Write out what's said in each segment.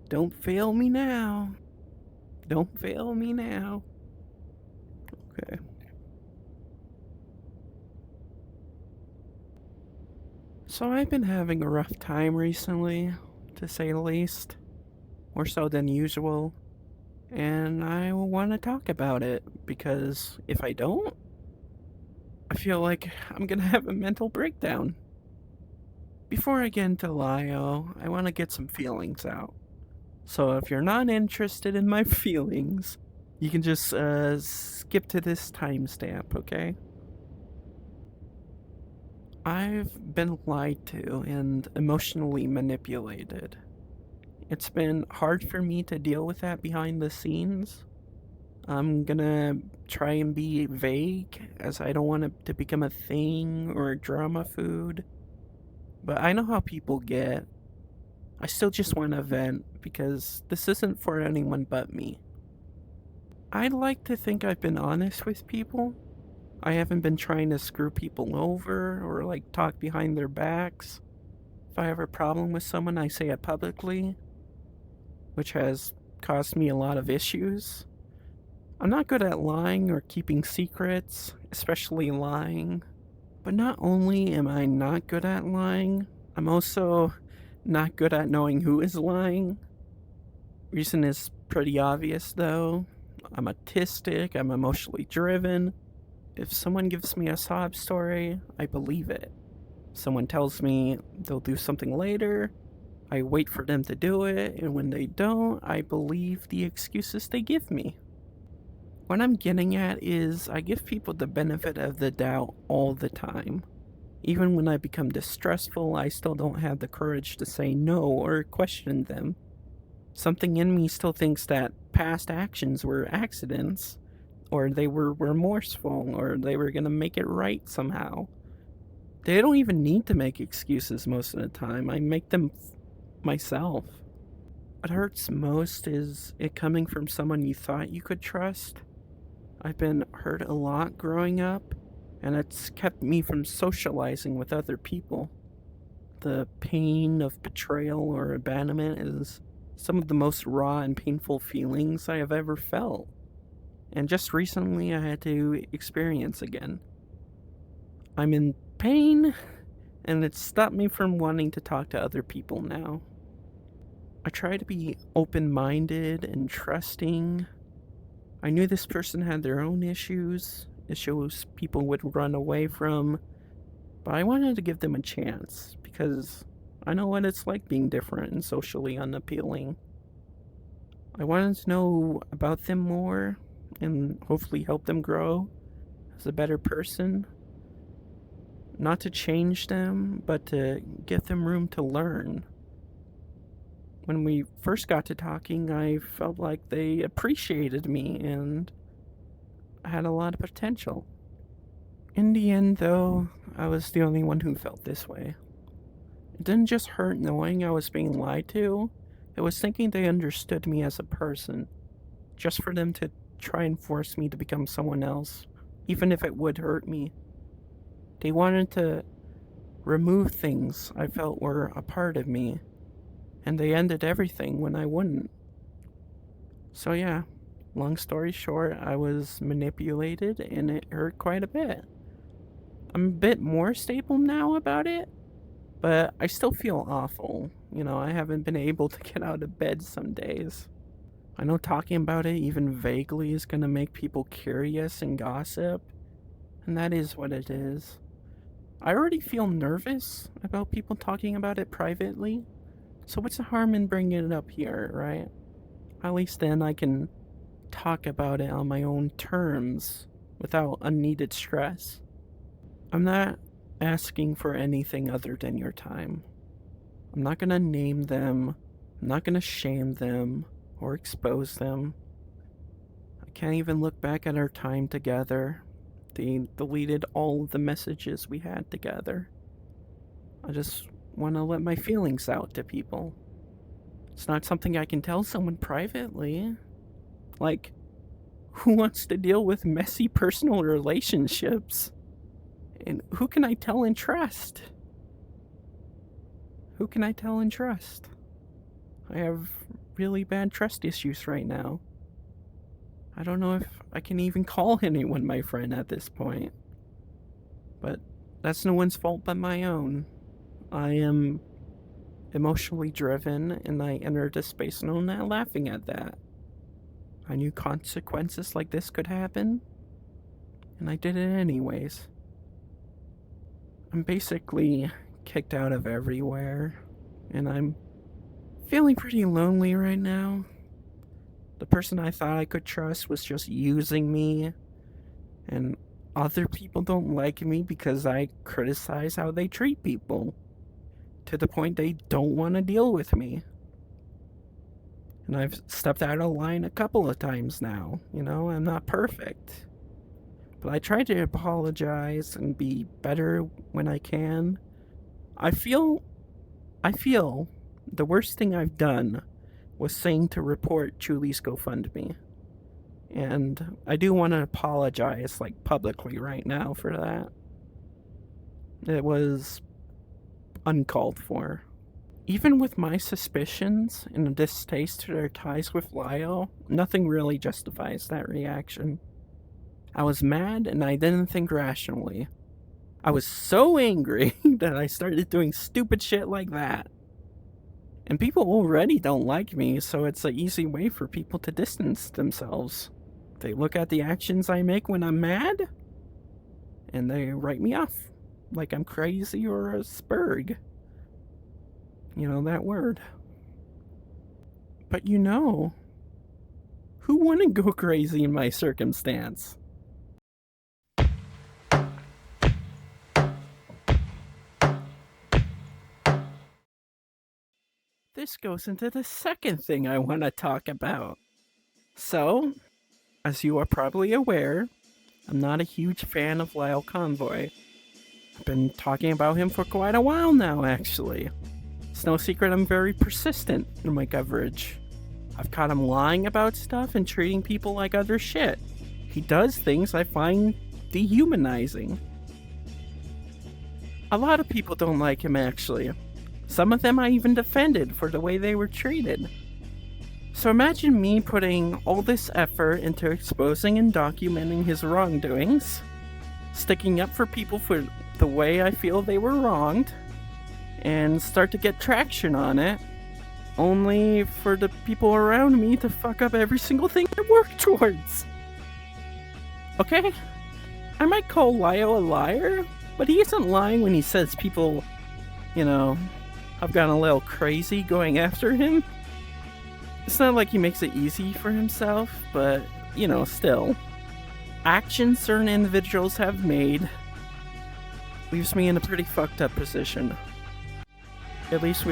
Don't fail me now. Don't fail me now. Okay. So I've been having a rough time recently, to say the least. More so than usual. And I want to talk about it because if I don't, I feel like I'm gonna have a mental breakdown. Before I get into Lio, I want to get some feelings out. So if you're not interested in my feelings, you can just skip to this timestamp, okay? I've been lied to and emotionally manipulated. It's been hard for me to deal with that behind the scenes. I'm gonna try and be vague, as I don't want it to become a thing or a drama food. But I know how people get. I still just want to vent because this isn't for anyone but me. I'd like to think I've been honest with people. I haven't been trying to screw people over or like talk behind their backs. If I have a problem with someone, I say it publicly, which has caused me a lot of issues. I'm not good at lying or keeping secrets, especially lying. But not only am I not good at lying, I'm also not good at knowing who is lying. Reason is pretty obvious though. I'm autistic, I'm emotionally driven. If someone gives me a sob story, I believe it. Someone tells me they'll do something later, I wait for them to do it, and when they don't, I believe the excuses they give me. What I'm getting at is I give people the benefit of the doubt all the time. Even when I become distressful, I still don't have the courage to say no or question them. Something in me still thinks that past actions were accidents, or they were remorseful, or they were gonna make it right somehow. They don't even need to make excuses most of the time. I make them myself. What hurts most is it coming from someone you thought you could trust. I've been hurt a lot growing up, and it's kept me from socializing with other people. The pain of betrayal or abandonment is some of the most raw and painful feelings I have ever felt. And just recently I had to experience again. I'm in pain, and it's stopped me from wanting to talk to other people now. I try to be open minded and trusting. I knew this person had their own issues people would run away from, but I wanted to give them a chance because I know what it's like being different and socially unappealing. I wanted to know about them more and hopefully help them grow as a better person. Not to change them, but to give them room to learn. When we first got to talking, I felt like they appreciated me and had a lot of potential. In the end, though, I was the only one who felt this way. It didn't just hurt knowing I was being lied to, it was thinking they understood me as a person, just for them to try and force me to become someone else, even if it would hurt me. They wanted to remove things I felt were a part of me, and they ended everything when I wouldn't. So, yeah, long story short, I was manipulated and it hurt quite a bit. I'm a bit more stable now about it, but I still feel awful. I haven't been able to get out of bed some days. I know talking about it even vaguely is gonna make people curious and gossip, and that is what it is. I already feel nervous about people talking about it privately, so what's the harm in bringing it up here, right? At least then I can talk about it on my own terms without unneeded stress. I'm not asking for anything other than your time. I'm not gonna name them, I'm not gonna shame them or expose them. I can't even look back at our time together. They deleted all of the messages we had together. I just want to let my feelings out to people. It's not something I can tell someone privately. Like, who wants to deal with messy personal relationships? And who can I tell and trust? Who can I tell and trust? I have really bad trust issues right now. I don't know if I can even call anyone my friend at this point. But that's no one's fault but my own. I am emotionally driven, and I entered a space and I'm not laughing at that. I knew consequences like this could happen, and I did it anyways. I'm basically kicked out of everywhere, and I'm feeling pretty lonely right now. The person I thought I could trust was just using me, and other people don't like me because I criticize how they treat people, to the point they don't want to deal with me. And I've stepped out of line a couple of times now. I'm not perfect. But I try to apologize and be better when I can. I feel the worst thing I've done was saying to report Julie's GoFundMe. And I do want to apologize, publicly right now for that. It was uncalled for. Even with my suspicions and a distaste to their ties with Lio, nothing really justifies that reaction. I was mad and I didn't think rationally. I was so angry that I started doing stupid shit like that. And people already don't like me, so it's an easy way for people to distance themselves. They look at the actions I make when I'm mad, and they write me off like I'm crazy or a spurg. That word. But who wouldn't go crazy in my circumstance? This goes into the second thing I want to talk about. So, as you are probably aware, I'm not a huge fan of Lio Convoy. I've been talking about him for quite a while now, actually. It's no secret I'm very persistent in my coverage. I've caught him lying about stuff and treating people like other shit. He does things I find dehumanizing. A lot of people don't like him, actually. Some of them I even defended for the way they were treated. So imagine me putting all this effort into exposing and documenting his wrongdoings, sticking up for people for the way I feel they were wronged, and start to get traction on it, only for the people around me to fuck up every single thing I work towards. Okay? I might call Lio a liar, but he isn't lying when he says people, have gone a little crazy going after him. It's not like he makes it easy for himself, but, still. Actions certain individuals have made leaves me in a pretty fucked up position. It leaves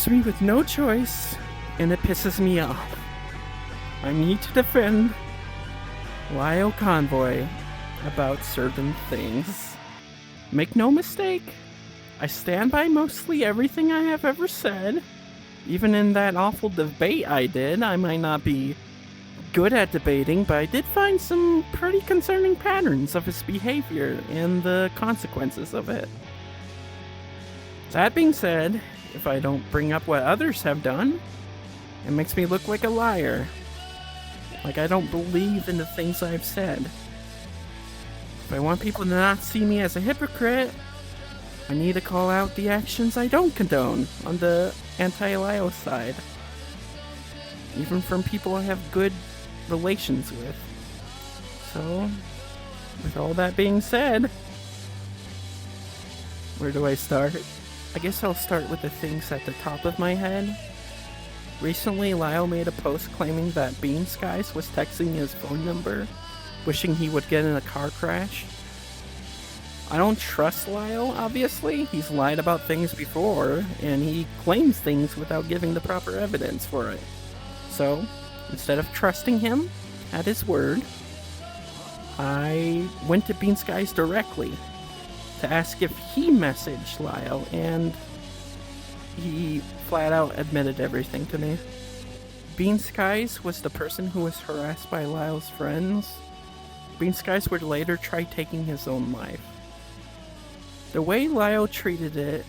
me with no choice, and it pisses me off. I need to defend Lio Convoy about certain things. Make no mistake, I stand by mostly everything I have ever said. Even in that awful debate I did, I might not be good at debating, but I did find some pretty concerning patterns of his behavior and the consequences of it. That being said, if I don't bring up what others have done, it makes me look like a liar. Like I don't believe in the things I've said. If I want people to not see me as a hypocrite, I need to call out the actions I don't condone on the anti-Lio side. Even from people I have good relations with. So, with all that being said, where do I start? I guess I'll start with the things at the top of my head. Recently, Lio made a post claiming that Bean Skies was texting his phone number, wishing he would get in a car crash. I don't trust Lio, obviously. He's lied about things before, and he claims things without giving the proper evidence for it. So, instead of trusting him at his word, I went to Bean Skies directly to ask if he messaged Lio, and he flat out admitted everything to me. Bean Skies was the person who was harassed by Lio's friends. Bean Skies would later try taking his own life. The way Lio treated it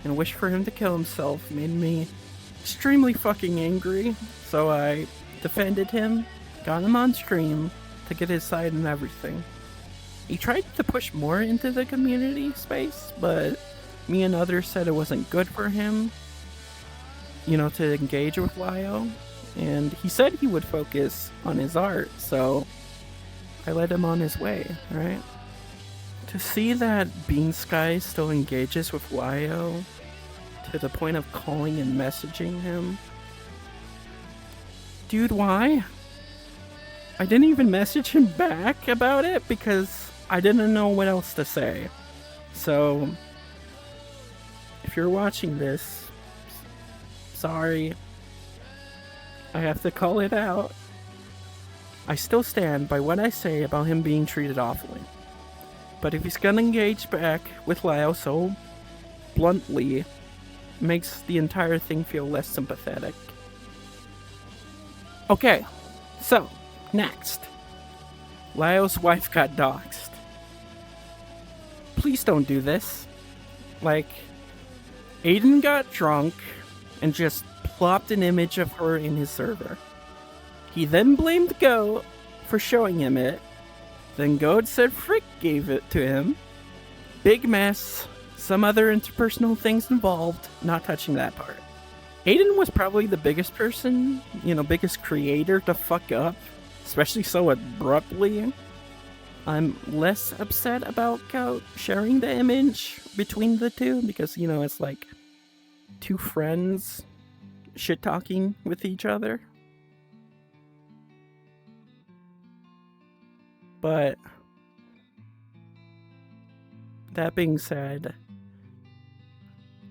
and wished for him to kill himself made me extremely fucking angry. So I defended him, got him on stream to get his side and everything. He tried to push more into the community space, but me and others said it wasn't good for him, to engage with Lio. And he said he would focus on his art, so I led him on his way, right? To see that Beansky still engages with Lio to the point of calling and messaging him. Dude, why? I didn't even message him back about it because I didn't know what else to say. So, if you're watching this, sorry. I have to call it out. I still stand by what I say about him being treated awfully. But if he's gonna engage back with Lio so bluntly, makes the entire thing feel less sympathetic. Okay, so, next. Lio's wife got doxxed. Please don't do this. Aiden got drunk and just plopped an image of her in his server. He then blamed Goat for showing him it. Then Goat said Frick gave it to him. Big mess. Some other interpersonal things involved. Not touching that part. Aiden was probably the biggest person, biggest creator to fuck up. Especially so abruptly. I'm less upset about Goat sharing the image between the two. Because, it's like two friends shit-talking with each other. But that being said,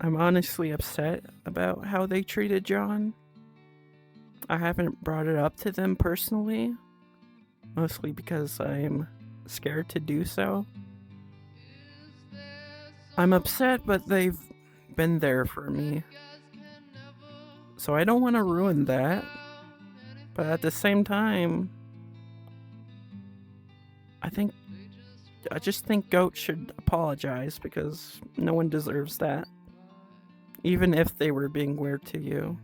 I'm honestly upset about how they treated John. I haven't brought it up to them personally, mostly because I'm scared to do so. I'm upset, but they've been there for me. So I don't want to ruin that. But at the same time, I just think Goat should apologize because no one deserves that. Even if they were being weird to you.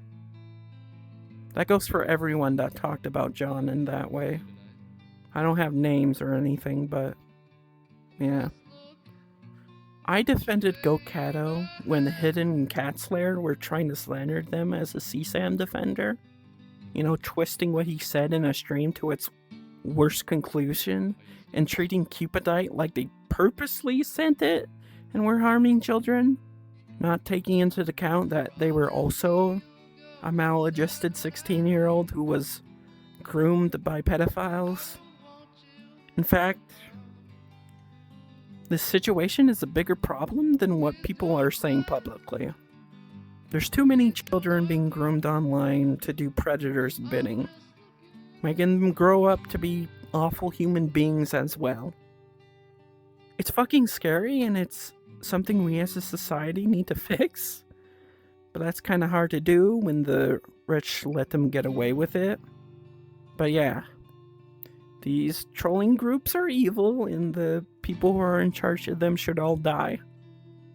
That goes for everyone that talked about John in that way. I don't have names or anything, but yeah. I defended Goat Cato when Hidden and Catslayer were trying to slander them as a CSAM defender. Twisting what he said in a stream to its worst conclusion and treating Cupidite like they purposely sent it and were harming children, not taking into account that they were also a maladjusted 16-year-old who was groomed by pedophiles. In fact, this situation is a bigger problem than what people are saying publicly. There's too many children being groomed online to do predators' bidding, making them grow up to be awful human beings as well. It's fucking scary, and it's something we as a society need to fix. But that's kind of hard to do when the rich let them get away with it. But yeah, these trolling groups are evil, and the people who are in charge of them should all die.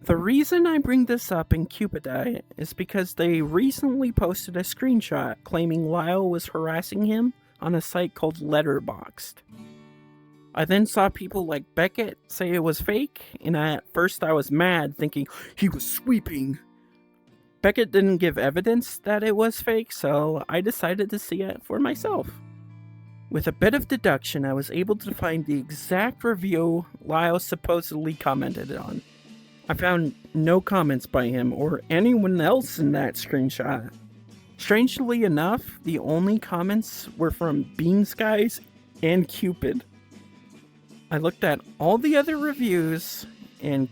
The reason I bring this up in Cupidite is because they recently posted a screenshot claiming Lio was harassing him on a site called Letterboxd. I then saw people like Beckett say it was fake, and at first I was mad, thinking he was sweeping. Beckett didn't give evidence that it was fake, so I decided to see it for myself. With a bit of deduction, I was able to find the exact review Lio supposedly commented on. I found no comments by him or anyone else in that screenshot. Strangely enough, the only comments were from Beanskies and Cupid. I looked at all the other reviews and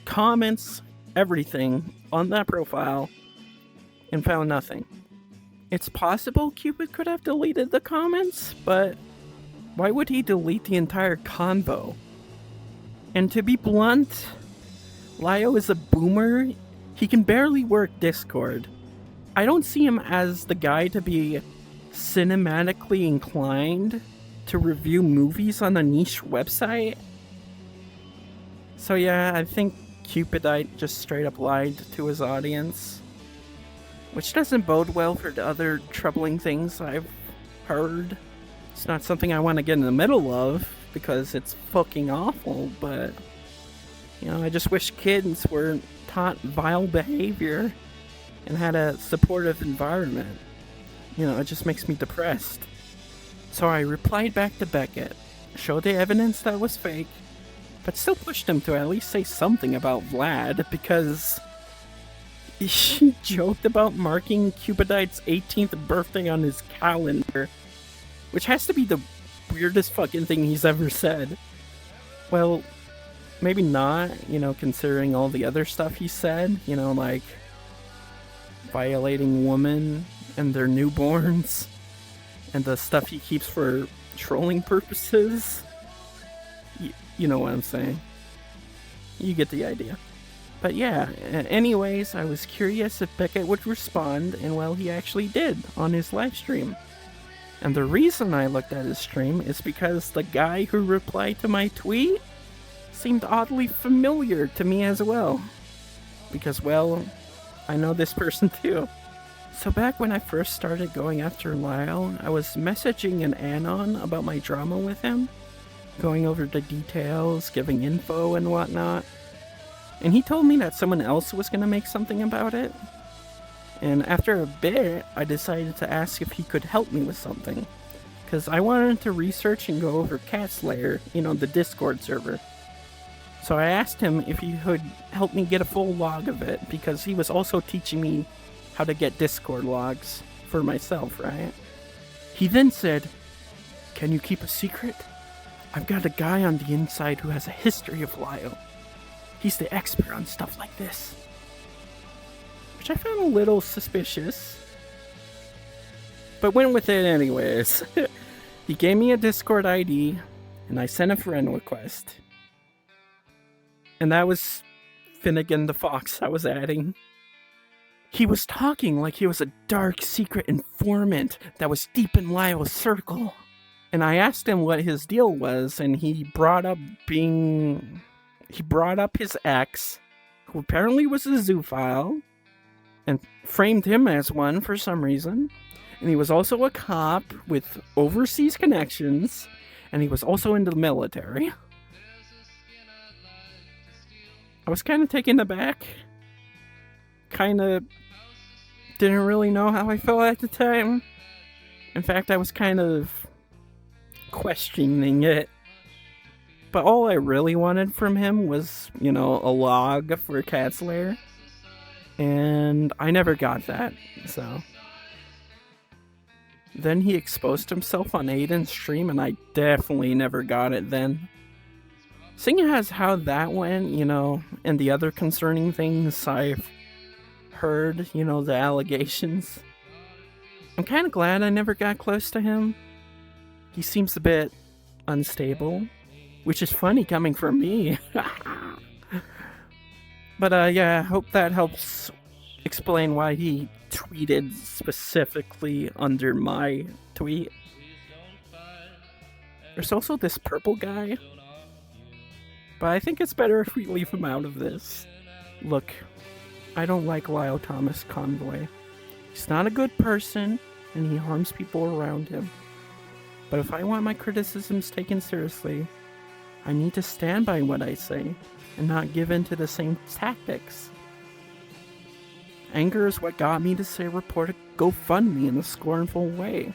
comments, everything on that profile, and found nothing. It's possible Cupid could have deleted the comments, but why would he delete the entire convo? And to be blunt, Lio is a boomer. He can barely work Discord. I don't see him as the guy to be cinematically inclined to review movies on a niche website. So yeah, I think Cupidite just straight up lied to his audience, which doesn't bode well for the other troubling things I've heard. It's not something I want to get in the middle of because it's fucking awful, but I just wish kids were taught vile behavior and had a supportive environment. It just makes me depressed. So I replied back to Beckett, showed the evidence that was fake, but still pushed him to at least say something about Vlad, because he joked about marking Cupidite's 18th birthday on his calendar, which has to be the weirdest fucking thing he's ever said. Well, maybe not, considering all the other stuff he said, like violating women and their newborns, and the stuff he keeps for trolling purposes. You know what I'm saying. You get the idea. But yeah, anyways, I was curious if Beckett would respond, and well, he actually did on his live stream. And the reason I looked at his stream is because the guy who replied to my tweet seemed oddly familiar to me as well. Because, well, I know this person too. So back when I first started going after Lio, I was messaging an Anon about my drama with him, going over the details, giving info and whatnot. And he told me that someone else was going to make something about it. And after a bit, I decided to ask if he could help me with something. Because I wanted to research and go over Cat Slayer, the Discord server. So I asked him if he could help me get a full log of it, because he was also teaching me how to get Discord logs for myself, right? He then said, "Can you keep a secret? I've got a guy on the inside who has a history of Lio. He's the expert on stuff like this." Which I found a little suspicious, but went with it anyways. He gave me a Discord ID, and I sent a friend request. And that was Finnegan the Fox I was adding. He was talking like he was a dark secret informant that was deep in Lio's circle. And I asked him what his deal was, and he brought up his ex, who apparently was a zoophile, and framed him as one for some reason. And he was also a cop with overseas connections, and he was also in the military. I was kind of taken aback. Kind of didn't really know how I felt at the time. In fact, I was kind of questioning it. But all I really wanted from him was, a log for Cat Slayer. And I never got that, so. Then he exposed himself on Aiden's stream, and I definitely never got it then. Seeing as how that went, and the other concerning things I've heard, the allegations, I'm kind of glad I never got close to him. He seems a bit unstable, which is funny coming from me. But yeah, I hope that helps explain why he tweeted specifically under my tweet. There's also this purple guy, but I think it's better if we leave him out of this. Look, I don't like Lio Convoy. He's not a good person, and he harms people around him. But if I want my criticisms taken seriously, I need to stand by what I say, and not give in to the same tactics. Anger is what got me to say report a GoFundMe in a scornful way.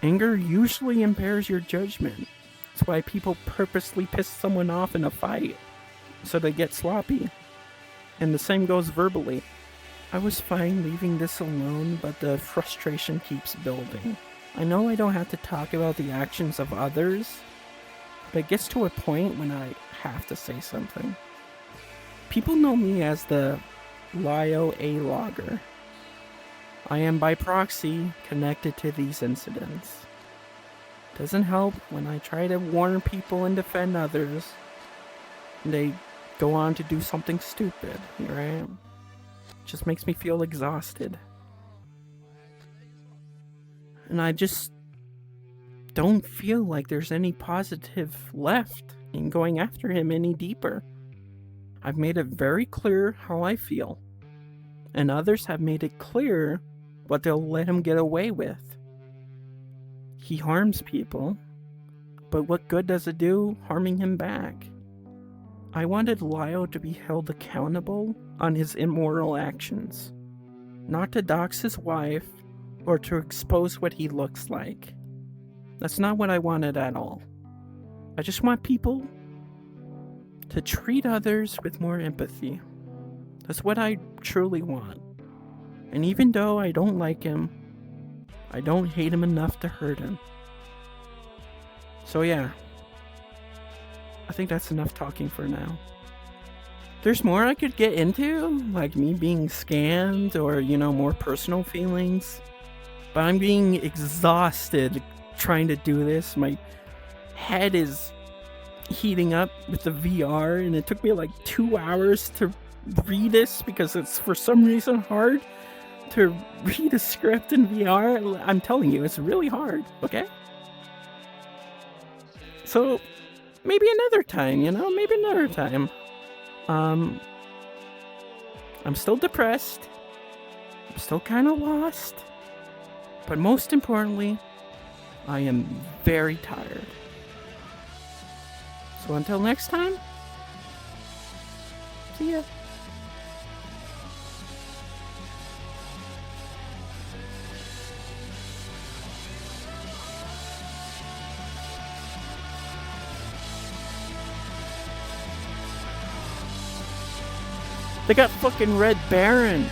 Anger usually impairs your judgment. It's why people purposely piss someone off in a fight, so they get sloppy. And the same goes verbally. I was fine leaving this alone, but the frustration keeps building. I know I don't have to talk about the actions of others, but it gets to a point when I have to say something. People know me as the Lio A-logger. I am by proxy connected to these incidents. Doesn't help when I try to warn people and defend others, and they go on to do something stupid, right? Just makes me feel exhausted. And I just don't feel like there's any positive left in going after him any deeper. I've made it very clear how I feel, and others have made it clear what they'll let him get away with. He harms people, but what good does it do harming him back? I wanted Lio to be held accountable on his immoral actions, not to dox his wife or to expose what he looks like. That's not what I wanted at all. I just want people to treat others with more empathy. That's what I truly want. And even though I don't like him, I don't hate him enough to hurt him. So yeah, I think that's enough talking for now. There's more I could get into, like me being scammed or, more personal feelings. But I'm being exhausted trying to do this. My head is heating up with the VR, and it took me like 2 hours to read this because it's for some reason hard to read a script in VR. I'm telling you, it's really hard, okay? So maybe another time, maybe another time. I'm still depressed. I'm still kind of lost. But most importantly, I am very tired. So until next time, see ya. They got fucking Red Baron.